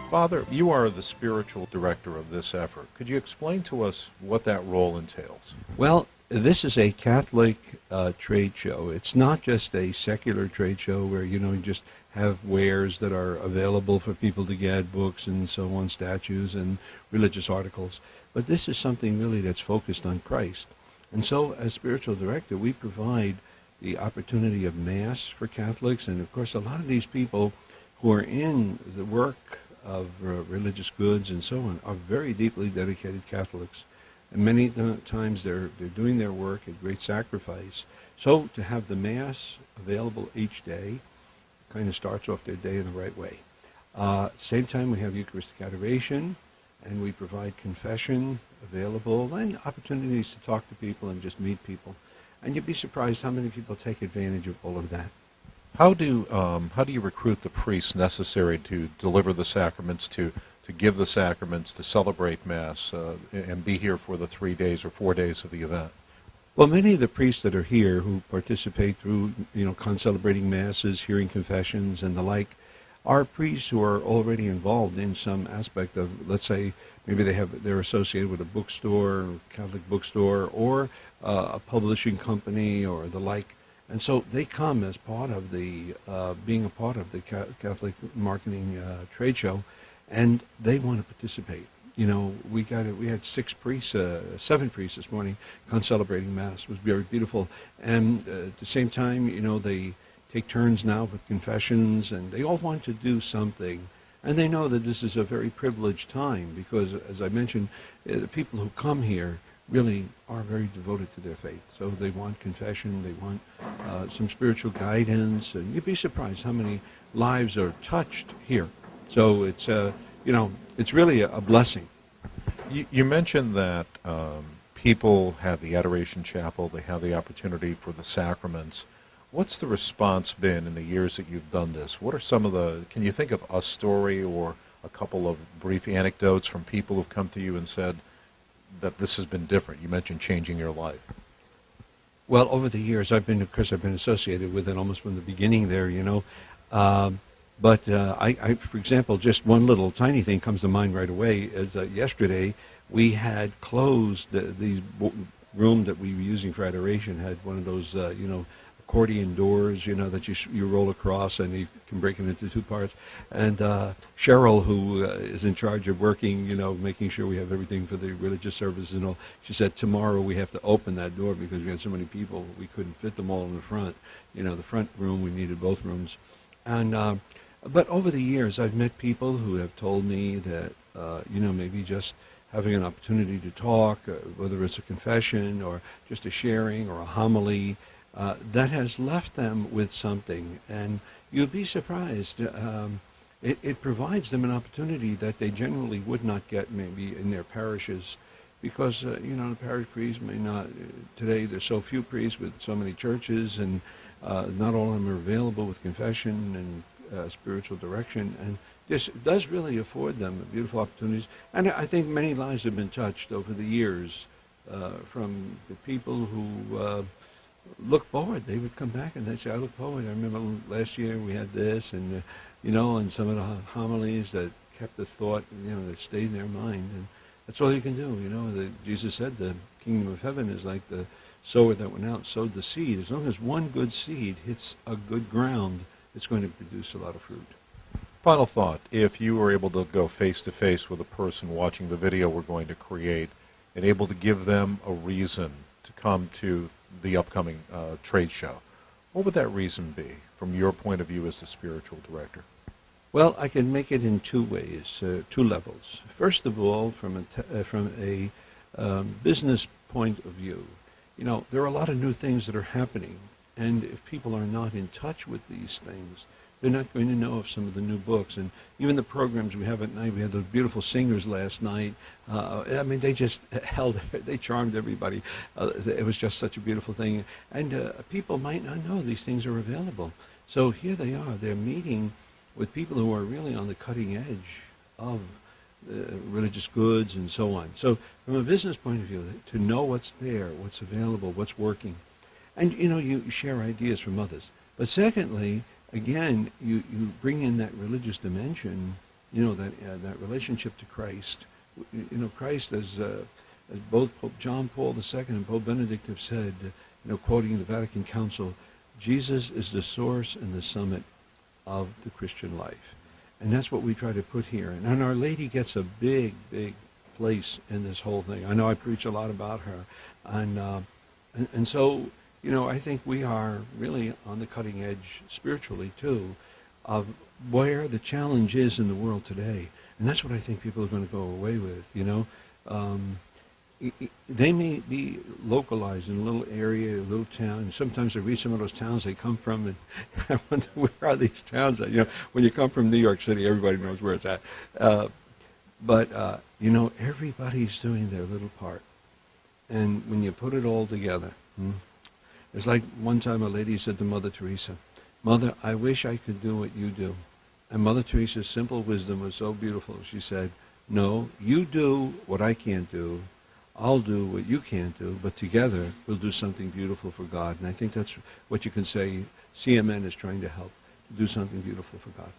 Father, you are the spiritual director of this effort. Could you explain to us what that role entails? Well, this is a Catholic trade show. It's not just a secular trade show where, you just have wares that are available for people to get, books and so on, statues and religious articles. But this is something really that's focused on Christ. And so as spiritual director, we provide the opportunity of Mass for Catholics. And of course, a lot of these people who are in the work of religious goods and so on are very deeply dedicated Catholics. And many times they're doing their work at great sacrifice. So to have the Mass available each day kind of starts off their day in the right way. Same time we have Eucharistic adoration, and we provide confession available and opportunities to talk to people and just meet people. And you'd be surprised how many people take advantage of all of that. How do you recruit the priests necessary to deliver the sacraments, to give the sacraments, to celebrate Mass, and be here for the 3 days or 4 days of the event? Well, many of the priests that are here who participate through, celebrating Masses, hearing confessions, and the like, are priests who are already involved in some aspect of, let's say, maybe they're associated with a bookstore, Catholic bookstore, or a publishing company, or the like. And so they come as part of the, being a part of the Catholic marketing trade show, and they want to participate. We had 7 priests this morning celebrating Mass. It was very beautiful. And at the same time, they take turns now with confessions, and they all want to do something. And they know that this is a very privileged time because, as I mentioned, the people who come here really are very devoted to their faith. So they want confession, they want some spiritual guidance, and you'd be surprised how many lives are touched here. So it's, it's really a blessing. You mentioned that people have the Adoration Chapel, they have the opportunity for the sacraments. What's the response been in the years that you've done this? What are some of can you think of a story or a couple of brief anecdotes from people who've come to you and said that this has been different? You mentioned changing your life. Well, over the years, I've been associated with it almost from the beginning there, But for example, just one little tiny thing comes to mind right away is yesterday we had closed the room that we were using for adoration, had one of those, accordion doors, that you roll across and you can break it into 2 parts. And Cheryl, who is in charge of working, making sure we have everything for the religious services and all, she said tomorrow we have to open that door because we had so many people, we couldn't fit them all in the front. The front room, we needed both rooms. And but over the years, I've met people who have told me that, maybe just having an opportunity to talk, whether it's a confession or just a sharing or a homily, that has left them with something. And you'd be surprised. It provides them an opportunity that they generally would not get maybe in their parishes because, the parish priests may not, today there's so few priests with so many churches, and not all of them are available with confession and spiritual direction, and this does really afford them beautiful opportunities. And I think many lives have been touched over the years from the people who look forward. They would come back and they'd say, I look forward. I remember last year we had this, and and some of the homilies that kept the thought, that stayed in their mind. And that's all you can do. Jesus said the kingdom of heaven is like the sower that went out and sowed the seed. As long as one good seed hits a good ground, it's going to produce a lot of fruit. Final thought, if you were able to go face-to-face with a person watching the video we're going to create and able to give them a reason to come to the upcoming trade show, what would that reason be from your point of view as the spiritual director? Well, I can make it in 2 ways, 2 levels. First of all, from a business point of view, there are a lot of new things that are happening. And if people are not in touch with these things, they're not going to know of some of the new books. And even the programs we have at night, we had those beautiful singers last night. They just they charmed everybody. It was just such a beautiful thing. And people might not know these things are available. So here they are. They're meeting with people who are really on the cutting edge of religious goods and so on. So from a business point of view, to know what's there, what's available, what's working, and you share ideas from others. But secondly, again, you bring in that religious dimension that relationship to Christ. Christ, as both Pope John Paul II and Pope Benedict have said, quoting the Vatican Council, Jesus is the source and the summit of the Christian life. And that's what we try to put here. And Our Lady gets a big, big place in this whole thing. I know I preach a lot about her. And so, I think we are really on the cutting edge spiritually, too, of where the challenge is in the world today. And that's what I think people are going to go away with, They may be localized in a little area, a little town. And sometimes I read some of those towns they come from, and I wonder, where are these towns at? When you come from New York City, everybody knows where it's at. But everybody's doing their little part. And when you put it all together, it's like one time a lady said to Mother Teresa, "Mother, I wish I could do what you do." And Mother Teresa's simple wisdom was so beautiful. She said, "No, you do what I can't do. I'll do what you can't do, but together we'll do something beautiful for God." And I think that's what you can say CMN is trying to help, do something beautiful for God.